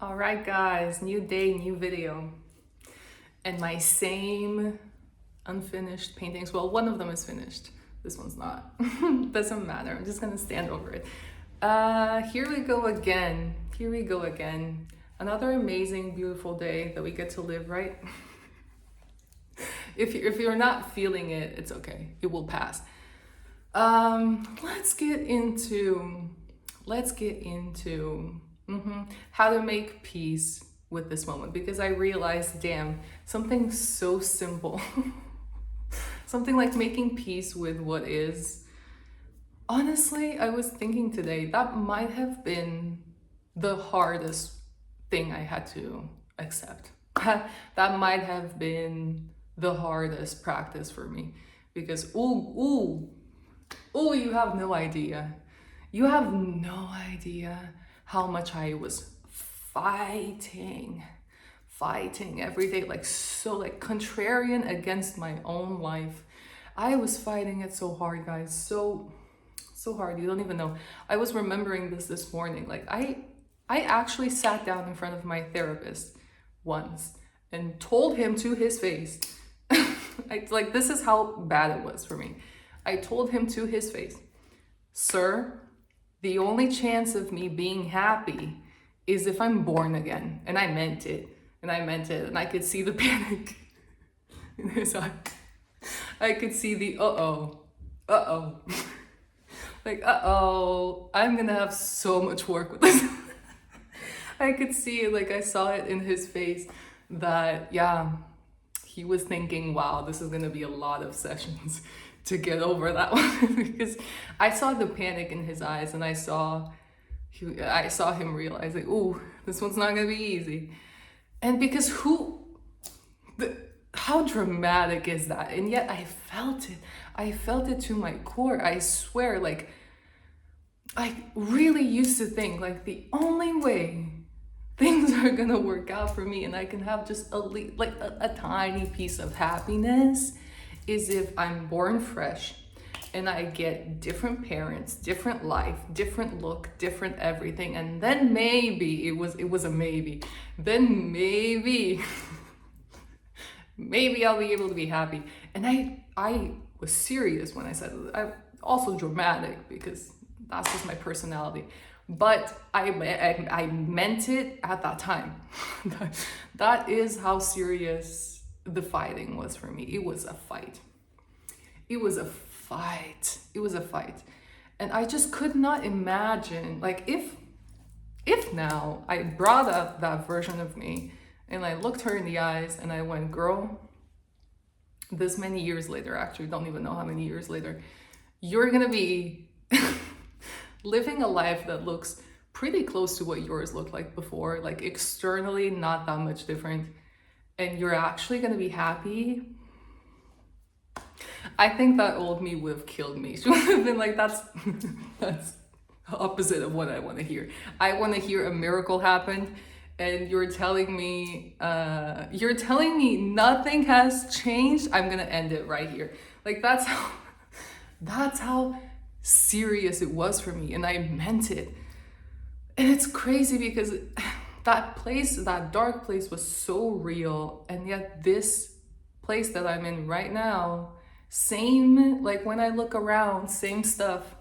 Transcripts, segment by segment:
All right, guys, new day, new video. And my same unfinished paintings. Well, one of them is finished. This one's not. Doesn't matter. I'm just gonna stand over it. Here we go again. Here we go again. Another amazing, beautiful day that we get to live, right? If you're not feeling it, it's okay. It will pass. Let's get into how to make peace with this moment, because I realized, damn, something so simple, something like making peace with what is. Honestly, I was thinking today that might have been the hardest thing I had to accept. That might have been the hardest practice for me, because you have no idea. You have no idea how much I was fighting every day, like contrarian against my own life. I was fighting it so hard, guys, so hard. You don't even know. I was remembering this morning. Like I actually sat down in front of my therapist once and told him to his face, this is how bad it was for me. I told him to his face, "Sir, the only chance of me being happy is if I'm born again." And I meant it. And I could see the panic in his eye. I could see the I'm gonna have so much work with this. I could see it, I saw it in his face that, yeah, he was thinking, wow, this is gonna be a lot of sessions to get over that one. Because I saw the panic in his eyes, and I saw him realize, ooh, this one's not gonna be easy. And because how dramatic is that? And yet I felt it to my core. I swear, I really used to think the only way things are gonna work out for me and I can have just a tiny piece of happiness is if I'm born fresh and I get different parents, different life, different look, different everything, and then maybe it was a maybe. Then maybe I'll be able to be happy. And I was serious when I said it. I also dramatic because that's just my personality. But I meant it at that time. That is how serious the fighting was for me. It was a fight. It was a fight. And I just could not imagine, if now I brought up that version of me and I looked her in the eyes and I went, girl, this many years later, actually don't even know how many years later, you're gonna be living a life that looks pretty close to what yours looked like before, externally not that much different, and you're actually gonna be happy. I think that old me would have killed me. She would have been like, that's opposite of what I want to hear. I want to hear a miracle happened, and you're telling me nothing has changed. I'm gonna end it right here. That's how serious it was for me, and I meant it. And it's crazy because that dark place was so real, and yet this place that I'm in right now, same, when I look around, same stuff.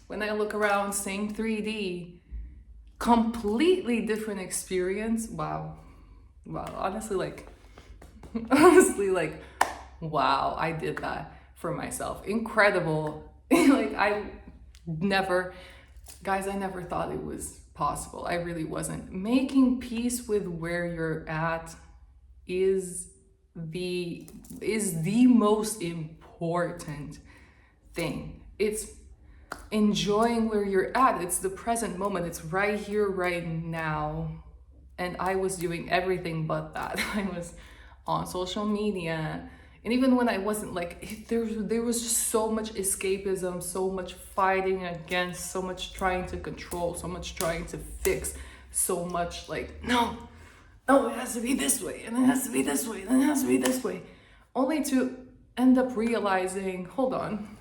When I look around, same 3D, completely different experience. Wow. Honestly, wow, I did that for myself. Incredible. I never thought it was possible. I really wasn't. Making peace with where you're at is the most important thing. It's enjoying where you're at. It's the present moment. It's right here, right now. And I was doing everything but that. I was on social media. And even when I wasn't, there was just so much escapism, so much fighting against, so much trying to control, so much trying to fix, so much no, it has to be this way, and it has to be this way, and it has to be this way. Only to end up realizing, hold on,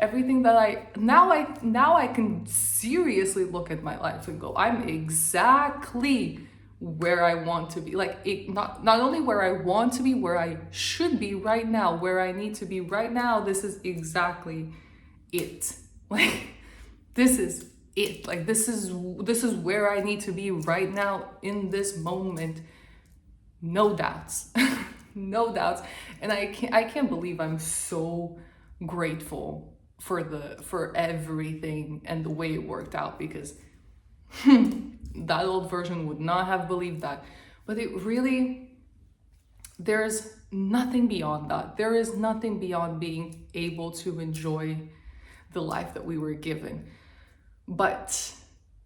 everything that I can seriously look at my life and go, I'm exactly where I want to be. Like, not only where I want to be, where I should be right now, where I need to be right now. This is exactly it. Like, this is it. Like, this is where I need to be right now in this moment. No doubts. No doubts. And I can't believe I'm so grateful for everything and the way it worked out, because that old version would not have believed that. But it really, there's nothing beyond that. There is nothing beyond being able to enjoy the life that we were given. But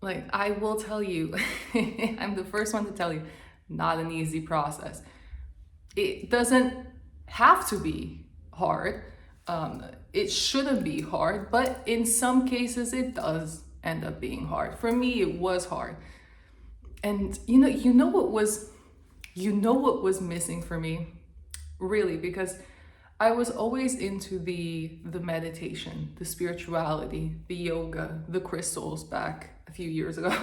like, I will tell you, I'm the first one to tell you, not an easy process. It doesn't have to be hard. It shouldn't be hard, but in some cases it does end up being hard. For me, it was hard. And you know what was missing for me, really, because I was always into the meditation, the spirituality, the yoga, the crystals back a few years ago,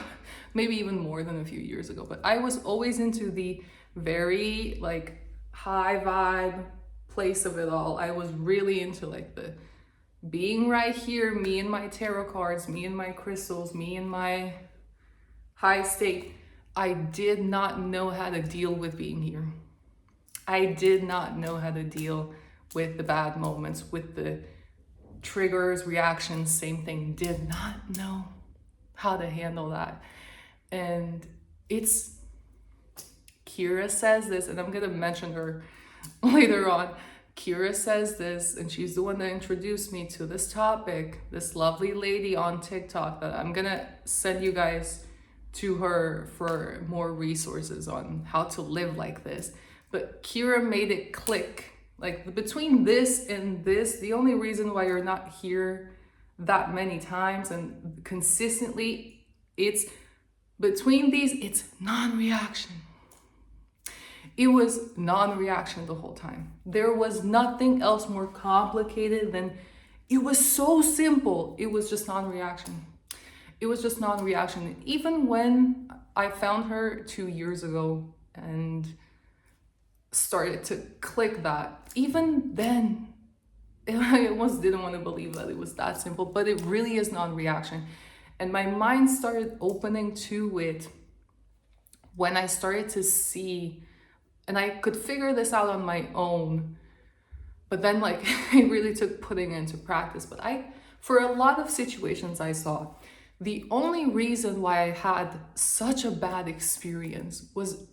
maybe even more than a few years ago. But I was always into the very like high vibe place of it all. I was really into like the being right here, me and my tarot cards, me and my crystals, me and my high state. I did not know how to deal with being here. I did not know how to deal with the bad moments, with the triggers, reactions, same thing. Did not know how to handle that. And it's, Kira says this, and I'm gonna mention her later on. Kira says this, and she's the one that introduced me to this topic, this lovely lady on TikTok that I'm gonna send you guys to her for more resources on how to live like this. But Kira made it click. Like, between this and this, the only reason why you're not here that many times and consistently, it's between these, it's non-reaction. It was non-reaction the whole time. There was nothing else more complicated than, it was so simple. It was just non-reaction. It was just non-reaction. Even when I found her 2 years ago and started to click that, even then, I almost didn't want to believe that it was that simple, but it really is non-reaction. And my mind started opening to it when I started to see, and I could figure this out on my own, but then like it really took putting it into practice. But for a lot of situations I saw, the only reason why I had such a bad experience was,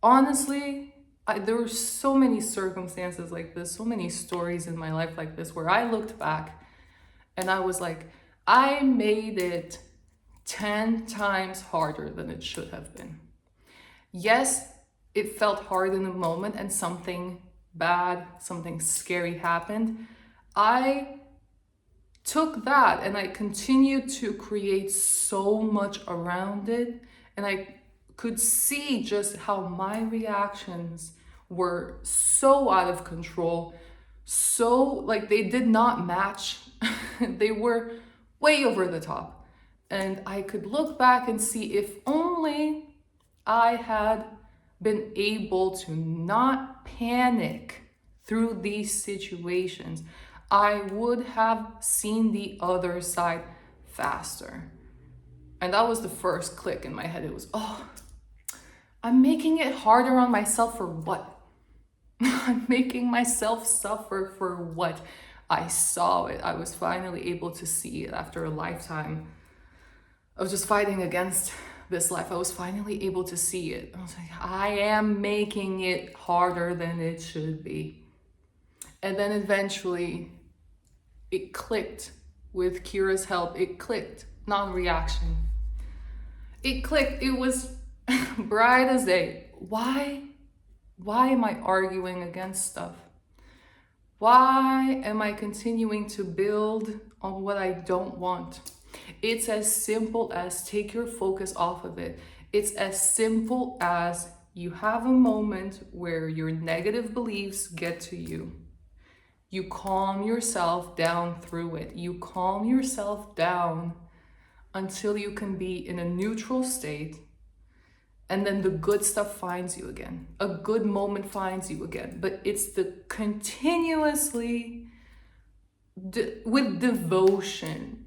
honestly, there were so many circumstances like this, so many stories in my life like this, where I looked back and I was like, I made it 10 times harder than it should have been. Yes, it felt hard in the moment and something bad, something scary happened. I took that and I continued to create so much around it, and I could see just how my reactions were so out of control, so like they did not match. They were way over the top. And I could look back and see, if only I had been able to not panic through these situations, I would have seen the other side faster. And that was the first click in my head. It was, oh, I'm making it harder on myself for what? I'm making myself suffer for what? I saw it. I was finally able to see it after a lifetime of just fighting against this life. I was finally able to see it. I was like, I am making it harder than it should be. And then eventually it clicked with Kira's help. It clicked. Non-reaction. It clicked. It was bright as day. Why am I arguing against stuff? Why am I continuing to build on what I don't want? It's as simple as take your focus off of it. It's as simple as you have a moment where your negative beliefs get to you. You calm yourself down through it. You calm yourself down until you can be in a neutral state, and then the good stuff finds you again. A good moment finds you again. But it's the continuously, with devotion,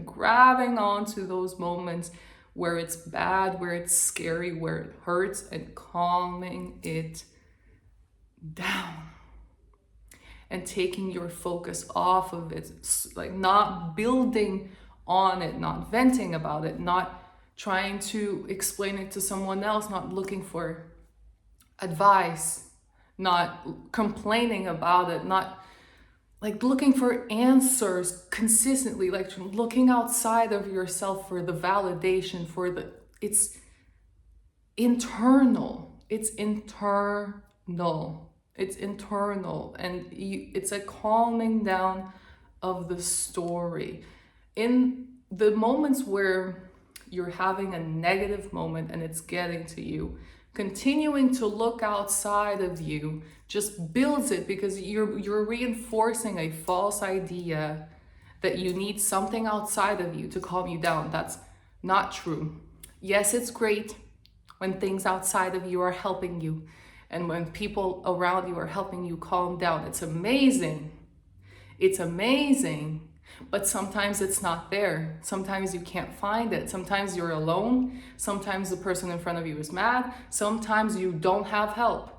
grabbing onto those moments where it's bad, where it's scary, where it hurts, and calming it down. And taking your focus off of it, like not building on it, not venting about it, not trying to explain it to someone else, not looking for advice, not complaining about it, not like looking for answers consistently, like looking outside of yourself for the validation, it's internal. It's internal. It's internal, and it's a calming down of the story. In the moments where you're having a negative moment and it's getting to you, continuing to look outside of you just builds it, because you're reinforcing a false idea that you need something outside of you to calm you down. That's not true. Yes, it's great when things outside of you are helping you, and when people around you are helping you calm down. It's amazing. It's amazing. But sometimes it's not there. Sometimes you can't find it. Sometimes you're alone. Sometimes the person in front of you is mad. Sometimes you don't have help.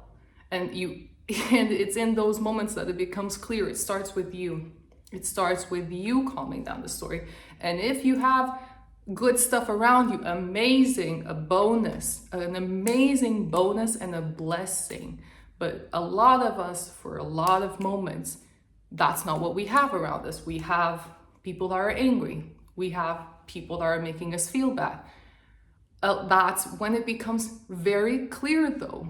And it's in those moments that it becomes clear. It starts with you. It starts with you calming down the story. And if you have good stuff around you, amazing, a bonus, an amazing bonus and a blessing. But a lot of us, for a lot of moments, that's not what we have around us. We have people that are angry. We have people that are making us feel bad. That's when it becomes very clear, though,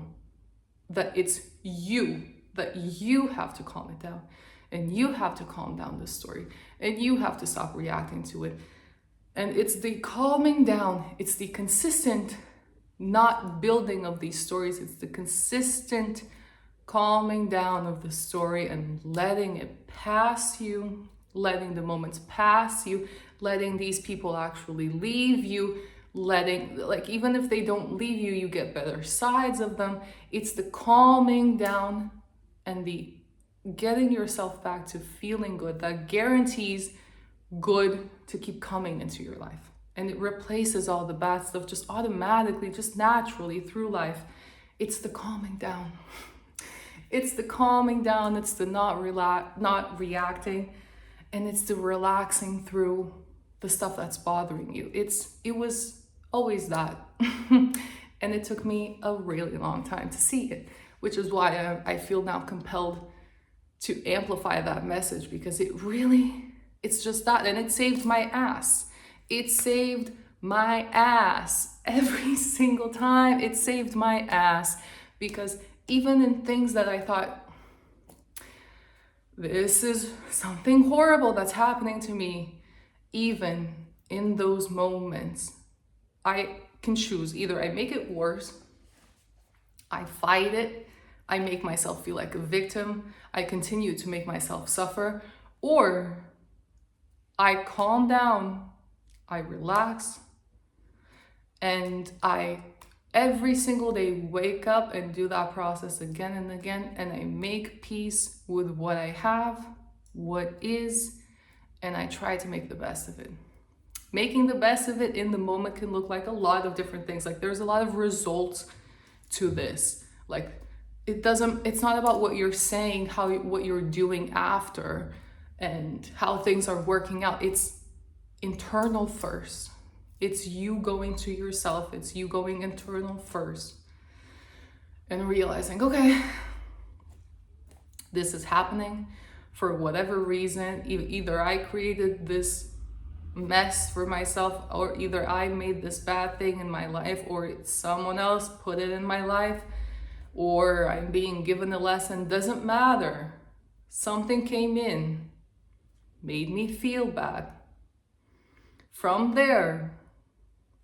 that it's you, that you have to calm it down, and you have to calm down the story, and you have to stop reacting to it. And it's the calming down, it's the consistent not building of these stories, it's the consistent calming down of the story and letting it pass you, letting the moments pass you, letting these people actually leave you, letting, like, even if they don't leave you, you get better sides of them. It's the calming down and the getting yourself back to feeling good that guarantees good to keep coming into your life. And it replaces all the bad stuff just automatically, just naturally through life. It's the calming down. It's the calming down, it's the not reacting, and it's the relaxing through the stuff that's bothering you. It was always that. And it took me a really long time to see it, which is why I feel now compelled to amplify that message, because it's just that, and it saved my ass. It saved my ass every single time. It saved my ass, because even in things that I thought, this is something horrible that's happening to me, even in those moments, I can choose. Either I make it worse, I fight it, I make myself feel like a victim, I continue to make myself suffer, or I calm down, I relax, and I every single day wake up and do that process again and again, and I make peace with what I have, what is, and I try to make the best of it. Making the best of it in the moment can look like a lot of different things. Like, there's a lot of results to this. Like, it's not about what you're saying, what you're doing after and how things are working out. It's internal first. It's you going to yourself. It's you going internal first and realizing, okay, this is happening for whatever reason. Either I created this mess for myself, or either I made this bad thing in my life, or someone else put it in my life, or I'm being given a lesson. Doesn't matter. Something came in, made me feel bad. From there,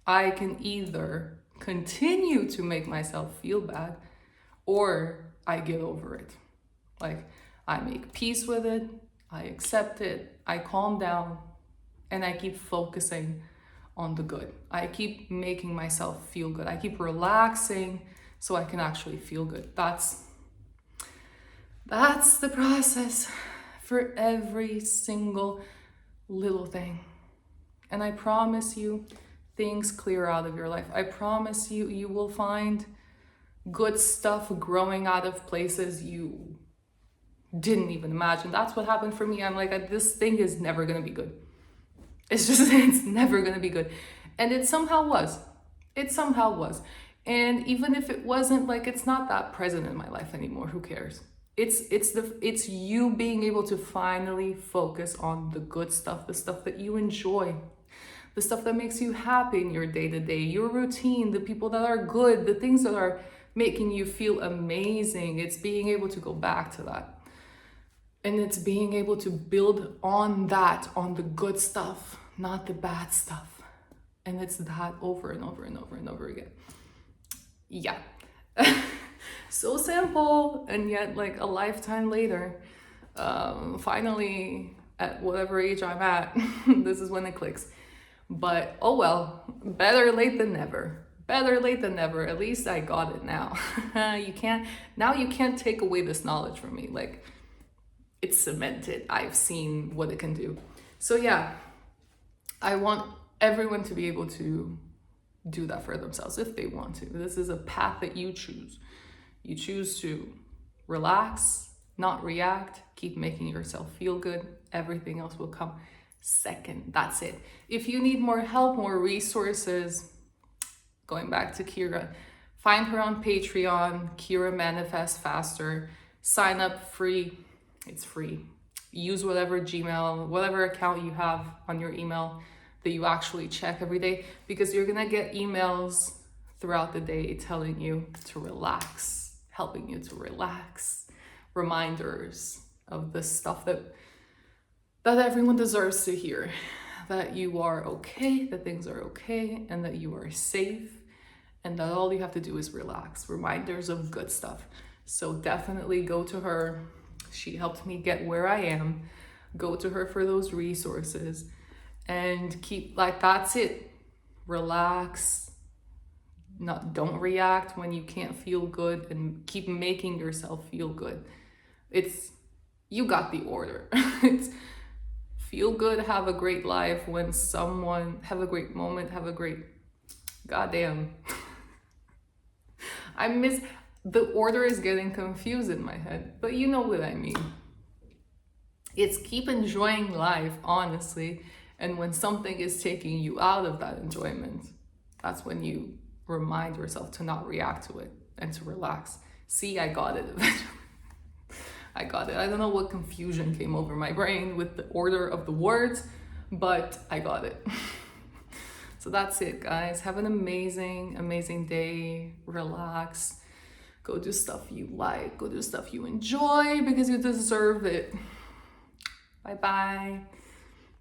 I can either continue to make myself feel bad, or I get over it. Like, I make peace with it, I accept it, I calm down, and I keep focusing on the good. I keep making myself feel good. I keep relaxing so I can actually feel good. That's the process for every single little thing. And I promise you, things clear out of your life. I promise you, you will find good stuff growing out of places you didn't even imagine. That's what happened for me. I'm like, this thing is never gonna be good. It's never gonna be good. And it somehow was. It somehow was. And even if it wasn't, like, it's not that present in my life anymore. Who cares? It's you being able to finally focus on the good stuff, the stuff that you enjoy, the stuff that makes you happy in your day-to-day, your routine, the people that are good, the things that are making you feel amazing. It's being able to go back to that. And it's being able to build on that, on the good stuff, not the bad stuff. And it's that over and over and over and over again. Yeah. So simple, and yet like a lifetime later, finally at whatever age I'm at, this is when it clicks. But oh well, better late than never. Better late than never. At least I got it now. You can't take away this knowledge from me. Like, it's cemented. I've seen what it can do. So yeah, I want everyone to be able to do that for themselves if they want to. This is a path that you choose. You choose to relax, not react, keep making yourself feel good. Everything else will come second. That's it. If you need more help, more resources, going back to Kira, find her on Patreon, Kira Manifest Faster. Sign up free. It's free. Use whatever Gmail, whatever account you have on your email that you actually check every day, because you're gonna get emails throughout the day telling you to relax, helping you to relax, reminders of the stuff that everyone deserves to hear, that you are okay, that things are okay, and that you are safe, and that all you have to do is relax. Reminders of good stuff. So definitely go to her. She helped me get where I am. Go to her for those resources, and keep, like, that's it. Relax. Don't react when you can't feel good, and keep making yourself feel good. You got the order. It's feel good, have a great life, have a great moment, have a great, goddamn. The order is getting confused in my head, but you know what I mean. It's keep enjoying life, honestly. And when something is taking you out of that enjoyment, that's when you remind yourself to not react to it and to relax. See, I got it eventually. I got it. I don't know what confusion came over my brain with the order of the words, but I got it. So that's it, guys. Have an amazing, amazing day. Relax. Go do stuff you like. Go do stuff you enjoy, because you deserve it. Bye-bye.